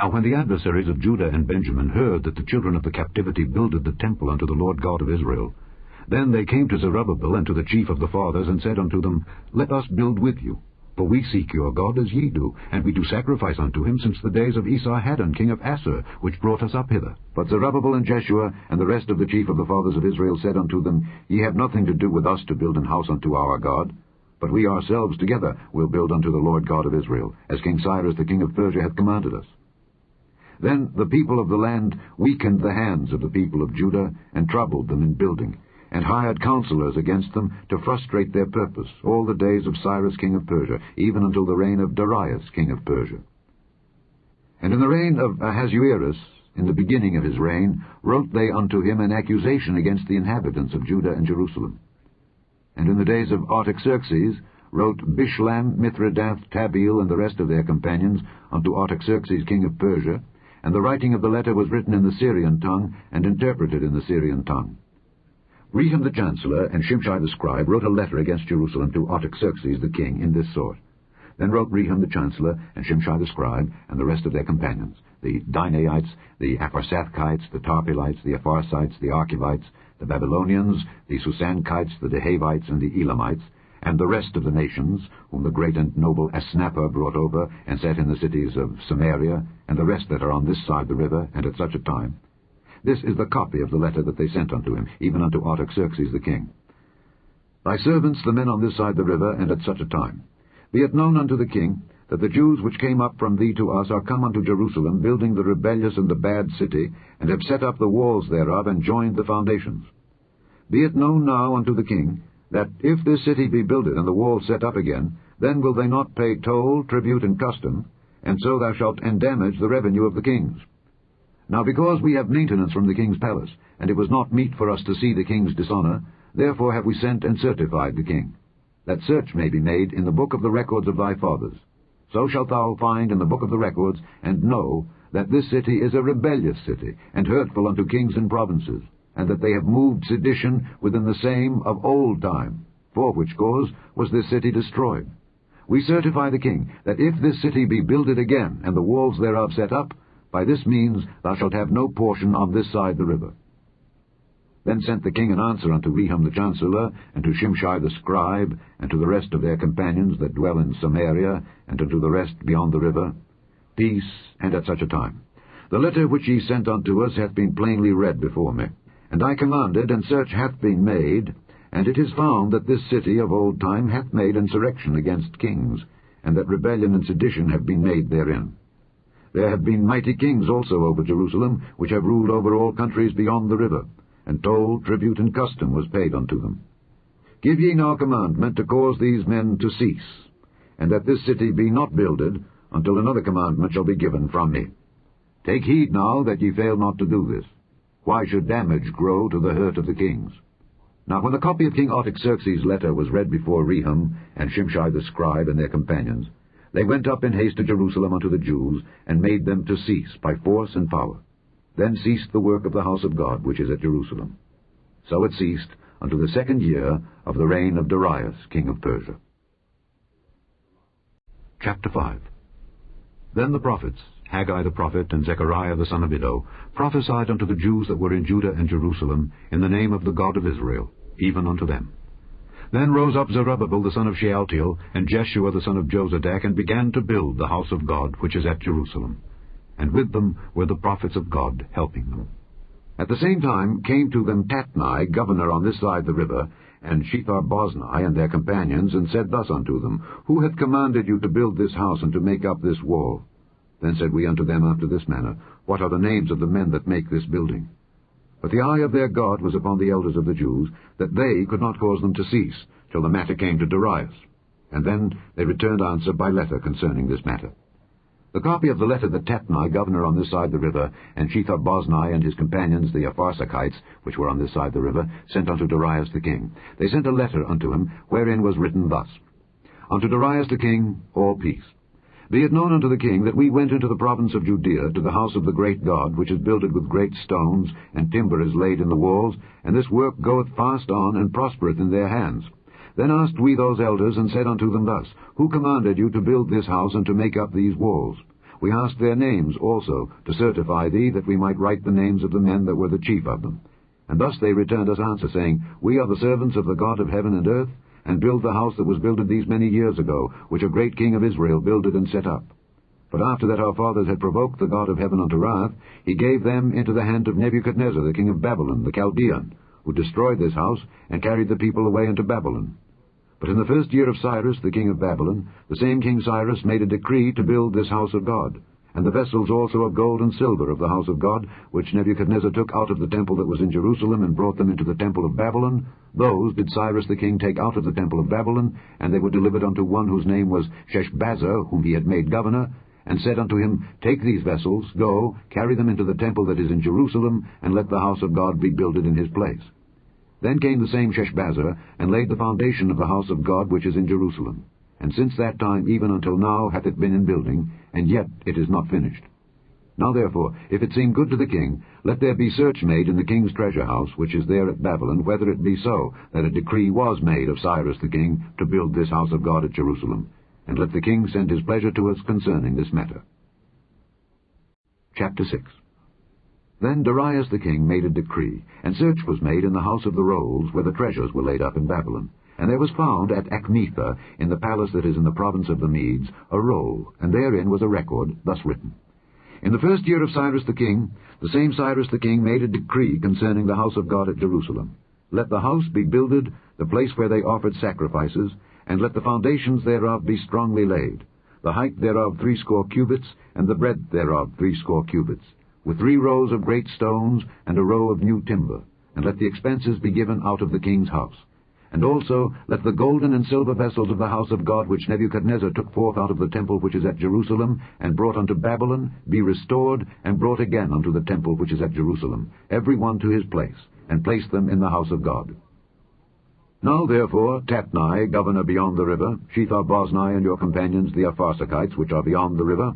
Now when the adversaries of Judah and Benjamin heard that the children of the captivity builded the temple unto the Lord God of Israel, then they came to Zerubbabel and to the chief of the fathers, and said unto them, Let us build with you. For we seek your God as ye do, and we do sacrifice unto him since the days of Esarhaddon king of Assur, which brought us up hither. But Zerubbabel and Jeshua and the rest of the chief of the fathers of Israel said unto them, Ye have nothing to do with us to build an house unto our God, but we ourselves together will build unto the Lord God of Israel, as King Cyrus the king of Persia hath commanded us. Then the people of the land weakened the hands of the people of Judah, and troubled them in building, and hired counselors against them to frustrate their purpose, all the days of Cyrus king of Persia, even until the reign of Darius king of Persia. And in the reign of Ahasuerus, in the beginning of his reign, wrote they unto him an accusation against the inhabitants of Judah and Jerusalem. And in the days of Artaxerxes wrote Bishlam, Mithridath, Tabeel, and the rest of their companions unto Artaxerxes king of Persia, and the writing of the letter was written in the Syrian tongue, and interpreted in the Syrian tongue. Rehum the chancellor and Shimshai the scribe wrote a letter against Jerusalem to Artaxerxes the king in this sort. Then wrote Rehum the chancellor and Shimshai the scribe and the rest of their companions, the Dinaites, the Apharsathites, the Tarpelites, the Apharsites, the Archivites, the Babylonians, the Susankites, the Dehavites, and the Elamites, and the rest of the nations, whom the great and noble Asnapper brought over, and set in the cities of Samaria, and the rest that are on this side the river, and at such a time. This is the copy of the letter that they sent unto him, even unto Artaxerxes the king. Thy servants, the men on this side the river, and at such a time. Be it known unto the king, that the Jews which came up from thee to us are come unto Jerusalem, building the rebellious and the bad city, and have set up the walls thereof, and joined the foundations. Be it known now unto the king, that if this city be builded, and the walls set up again, then will they not pay toll, tribute, and custom, and so thou shalt endamage the revenue of the kings. Now because we have maintenance from the king's palace, and it was not meet for us to see the king's dishonour, therefore have we sent and certified the king, that search may be made in the book of the records of thy fathers. So shalt thou find in the book of the records, and know that this city is a rebellious city, and hurtful unto kings and provinces, and that they have moved sedition within the same of old time, for which cause was this city destroyed. We certify the king, that if this city be builded again, and the walls thereof set up, by this means thou shalt have no portion on this side the river. Then sent the king an answer unto Rehum the chancellor, and to Shimshai the scribe, and to the rest of their companions that dwell in Samaria, and unto the rest beyond the river, Peace, and at such a time. The letter which ye sent unto us hath been plainly read before me. And I commanded, and search hath been made, and it is found that this city of old time hath made insurrection against kings, and that rebellion and sedition have been made therein. There have been mighty kings also over Jerusalem, which have ruled over all countries beyond the river, and toll, tribute, and custom was paid unto them. Give ye now commandment to cause these men to cease, and that this city be not builded, until another commandment shall be given from me. Take heed now that ye fail not to do this. Why should damage grow to the hurt of the kings? Now when the copy of King Artaxerxes' letter was read before Rehum and Shimshai the scribe and their companions, they went up in haste to Jerusalem unto the Jews, and made them to cease by force and power. Then ceased the work of the house of God, which is at Jerusalem. So it ceased unto the 2nd year of the reign of Darius, king of Persia. Chapter 5. Then the prophets, Haggai the prophet and Zechariah the son of Iddo, prophesied unto the Jews that were in Judah and Jerusalem, in the name of the God of Israel, even unto them. Then rose up Zerubbabel the son of Shealtiel, and Jeshua the son of Jozadak, and began to build the house of God which is at Jerusalem. And with them were the prophets of God helping them. At the same time came to them Tatnai, governor on this side the river, and Shethar-boznai and their companions, and said thus unto them, Who hath commanded you to build this house, and to make up this wall? Then said we unto them after this manner, What are the names of the men that make this building? But the eye of their God was upon the elders of the Jews, that they could not cause them to cease, till the matter came to Darius. And then they returned answer by letter concerning this matter. The copy of the letter that Tatnai, governor on this side the river, and Shethar-boznai and his companions, the Apharsachites, which were on this side the river, sent unto Darius the king. They sent a letter unto him, wherein was written thus, Unto Darius the king, all peace. Be it known unto the king that we went into the province of Judea to the house of the great God, which is builded with great stones, and timber is laid in the walls, and this work goeth fast on, and prospereth in their hands. Then asked we those elders, and said unto them thus, Who commanded you to build this house, and to make up these walls? We asked their names also, to certify thee, that we might write the names of the men that were the chief of them. And thus they returned us answer, saying, We are the servants of the God of heaven and earth, and build the house that was builded these many years ago, which a great king of Israel builded and set up. But after that our fathers had provoked the God of heaven unto wrath, he gave them into the hand of Nebuchadnezzar, the king of Babylon, the Chaldean, who destroyed this house, and carried the people away into Babylon. But in the first year of Cyrus, the king of Babylon, the same King Cyrus made a decree to build this house of God, and the vessels also of gold and silver of the house of God, which Nebuchadnezzar took out of the temple that was in Jerusalem, and brought them into the temple of Babylon, those did Cyrus the king take out of the temple of Babylon, and they were delivered unto one whose name was Sheshbazzar, whom he had made governor, and said unto him, Take these vessels, go, carry them into the temple that is in Jerusalem, and let the house of God be builded in his place. Then came the same Sheshbazzar, and laid the foundation of the house of God which is in Jerusalem. And since that time even until now hath it been in building, and yet it is not finished. Now therefore, if it seem good to the king, let there be search made in the king's treasure house, which is there at Babylon, whether it be so, that a decree was made of Cyrus the king to build this house of God at Jerusalem. And let the king send his pleasure to us concerning this matter. Chapter 6. Then Darius the king made a decree, and search was made in the house of the rolls, where the treasures were laid up in Babylon. And there was found at Achmetha, in the palace that is in the province of the Medes, a roll, and therein was a record, thus written. In the first year of Cyrus the king, the same Cyrus the king made a decree concerning the house of God at Jerusalem. Let the house be builded, the place where they offered sacrifices, and let the foundations thereof be strongly laid, the height thereof 60 cubits, and the breadth thereof 60 cubits, with 3 rows of great stones, and a row of new timber, and let the expenses be given out of the king's house. And also let the golden and silver vessels of the house of God, which Nebuchadnezzar took forth out of the temple which is at Jerusalem, and brought unto Babylon, be restored, and brought again unto the temple which is at Jerusalem, every one to his place, and place them in the house of God. Now therefore, Tatnai, governor beyond the river, Shethar-Boznai and your companions the Apharsachites, which are beyond the river,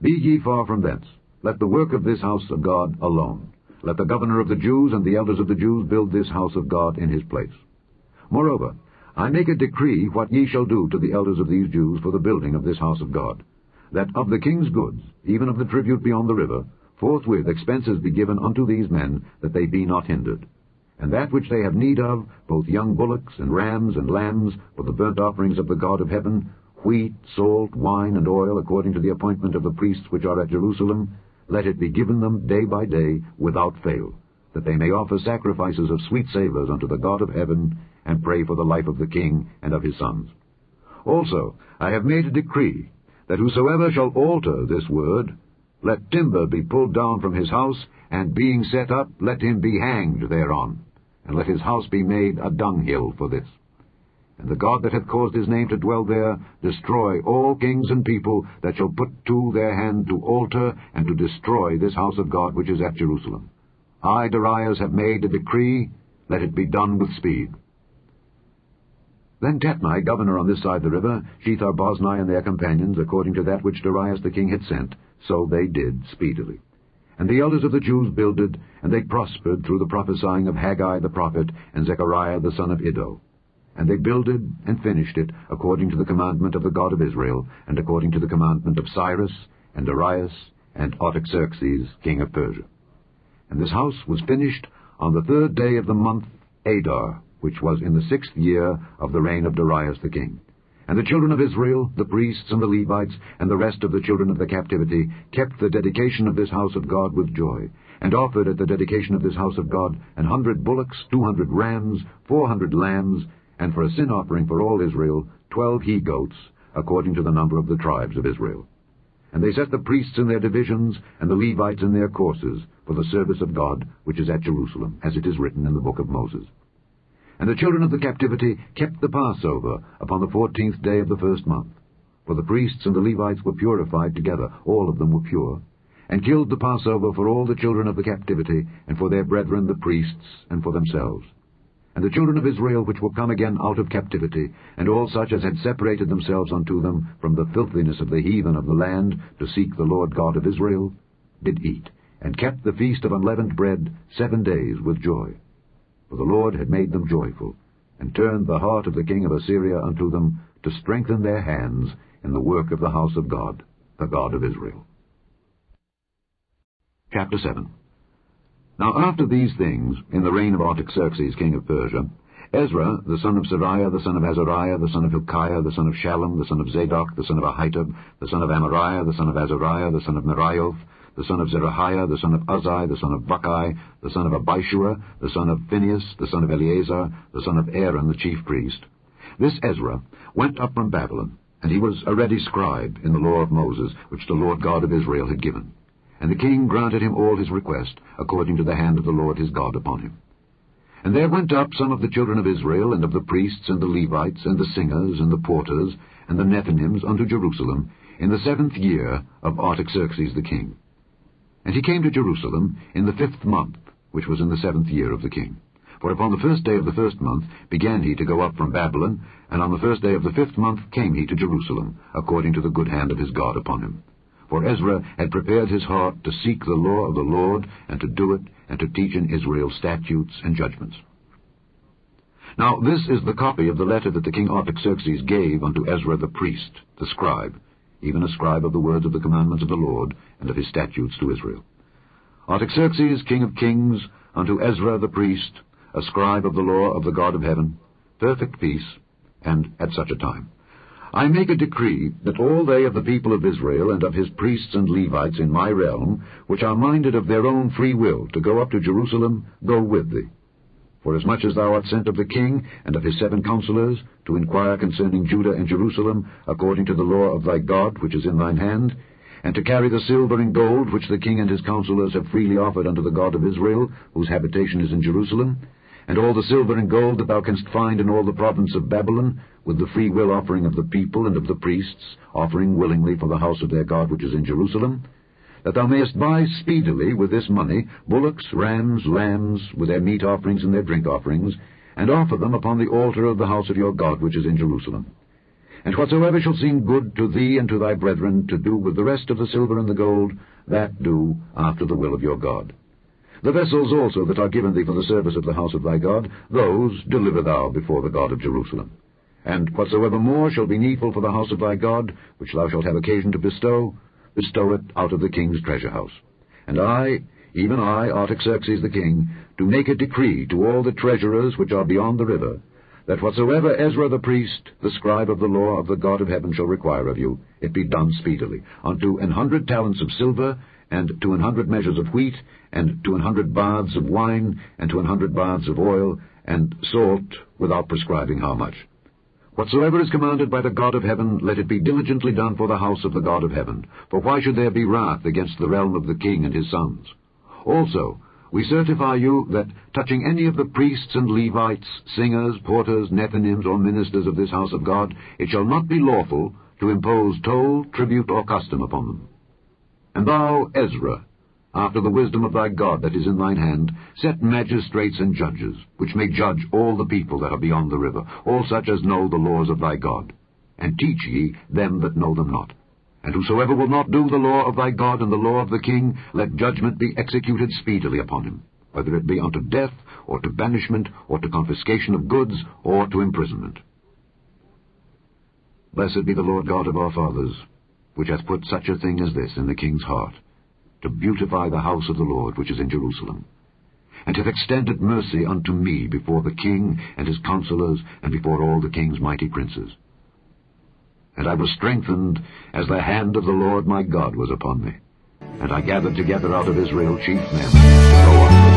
be ye far from thence. Let the work of this house of God alone. Let the governor of the Jews and the elders of the Jews build this house of God in his place. Moreover, I make a decree what ye shall do to the elders of these Jews for the building of this house of God, that of the king's goods, even of the tribute beyond the river, forthwith expenses be given unto these men, that they be not hindered. And that which they have need of, both young bullocks and rams and lambs, for the burnt offerings of the God of heaven, wheat, salt, wine, and oil, according to the appointment of the priests which are at Jerusalem, let it be given them day by day without fail, that they may offer sacrifices of sweet savours unto the God of heaven, and pray for the life of the king and of his sons. Also I have made a decree, that whosoever shall alter this word, let timber be pulled down from his house, and being set up, let him be hanged thereon, and let his house be made a dunghill for this. And the God that hath caused his name to dwell there, destroy all kings and people that shall put to their hand to alter and to destroy this house of God which is at Jerusalem. I, Darius, have made a decree, let it be done with speed. Then Tatnai, governor on this side the river, Shethar-Boznai and their companions, according to that which Darius the king had sent, so they did speedily. And the elders of the Jews builded, and they prospered through the prophesying of Haggai the prophet and Zechariah the son of Iddo. And they builded and finished it according to the commandment of the God of Israel, and according to the commandment of Cyrus, and Darius, and Artaxerxes, king of Persia. And this house was finished on the 3rd day of the month Adar, which was in the 6th year of the reign of Darius the king. And the children of Israel, the priests and the Levites, and the rest of the children of the captivity, kept the dedication of this house of God with joy, and offered at the dedication of this house of God 100 bullocks, 200 rams, 400 lambs, and for a sin offering for all Israel 12 he-goats, according to the number of the tribes of Israel. And they set the priests in their divisions, and the Levites in their courses, for the service of God, which is at Jerusalem, as it is written in the book of Moses. And the children of the captivity kept the Passover upon the 14th day of the 1st month. For the priests and the Levites were purified together, all of them were pure, and killed the Passover for all the children of the captivity, and for their brethren the priests, and for themselves. And the children of Israel which were come again out of captivity, and all such as had separated themselves unto them from the filthiness of the heathen of the land, to seek the Lord God of Israel, did eat, and kept the feast of unleavened bread 7 days with joy. For the Lord had made them joyful, and turned the heart of the king of Assyria unto them, to strengthen their hands in the work of the house of God, the God of Israel. Chapter 7. Now after these things, in the reign of Artaxerxes king of Persia, Ezra, the son of Seraiah, the son of Azariah, the son of Hilkiah, the son of Shallum, the son of Zadok, the son of Ahitub, the son of Amariah, the son of Azariah, the son of Meraioth, the son of Zerahiah, the son of Uzzi, the son of Bucci, the son of Abishua, the son of Phinehas, the son of Eleazar, the son of Aaron, the chief priest. This Ezra went up from Babylon, and he was a ready scribe in the law of Moses, which the Lord God of Israel had given. And the king granted him all his request, according to the hand of the Lord his God upon him. And there went up some of the children of Israel, and of the priests, and the Levites, and the singers, and the porters, and the Nethinims unto Jerusalem, in the 7th year of Artaxerxes the king. And he came to Jerusalem in the 5th month, which was in the 7th year of the king. For upon the 1st day of the 1st month began he to go up from Babylon, and on the 1st day of the 5th month came he to Jerusalem, according to the good hand of his God upon him. For Ezra had prepared his heart to seek the law of the Lord, and to do it, and to teach in Israel statutes and judgments. Now this is the copy of the letter that the king Artaxerxes gave unto Ezra the priest, the scribe, even a scribe of the words of the commandments of the Lord, and of his statutes to Israel. Artaxerxes, king of kings, unto Ezra the priest, a scribe of the law of the God of heaven, perfect peace, and at such a time. I make a decree that all they of the people of Israel and of his priests and Levites in my realm, which are minded of their own free will to go up to Jerusalem, go with thee. Forasmuch as thou art sent of the king and of his 7 counselors, to inquire concerning Judah and Jerusalem, according to the law of thy God, which is in thine hand, and to carry the silver and gold which the king and his counselors have freely offered unto the God of Israel, whose habitation is in Jerusalem, and all the silver and gold that thou canst find in all the province of Babylon, with the free will offering of the people and of the priests, offering willingly for the house of their God which is in Jerusalem, that thou mayest buy speedily with this money bullocks, rams, lambs, with their meat offerings and their drink offerings, and offer them upon the altar of the house of your God which is in Jerusalem. And whatsoever shall seem good to thee and to thy brethren to do with the rest of the silver and the gold, that do after the will of your God. The vessels also that are given thee for the service of the house of thy God, those deliver thou before the God of Jerusalem. And whatsoever more shall be needful for the house of thy God, which thou shalt have occasion to bestow, bestow it out of the king's treasure house. And I, even I, Artaxerxes the king, do make a decree to all the treasurers which are beyond the river, that whatsoever Ezra the priest, the scribe of the law of the God of heaven, shall require of you, it be done speedily, unto 100 talents of silver, and to 100 measures of wheat, and to 100 baths of wine, and to 100 baths of oil, and salt, without prescribing how much. Whatsoever is commanded by the God of heaven, let it be diligently done for the house of the God of heaven. For why should there be wrath against the realm of the king and his sons? Also, we certify you that, touching any of the priests and Levites, singers, porters, Nethinims, or ministers of this house of God, it shall not be lawful to impose toll, tribute, or custom upon them. And thou, Ezra, after the wisdom of thy God that is in thine hand, set magistrates and judges, which may judge all the people that are beyond the river, all such as know the laws of thy God. And teach ye them that know them not. And whosoever will not do the law of thy God and the law of the king, let judgment be executed speedily upon him, whether it be unto death, or to banishment, or to confiscation of goods, or to imprisonment. Blessed be the Lord God of our fathers, which hath put such a thing as this in the king's heart, to beautify the house of the Lord which is in Jerusalem, and hath extended mercy unto me before the king and his counselors, and before all the king's mighty princes. And I was strengthened as the hand of the Lord my God was upon me, and I gathered together out of Israel chief men to go up.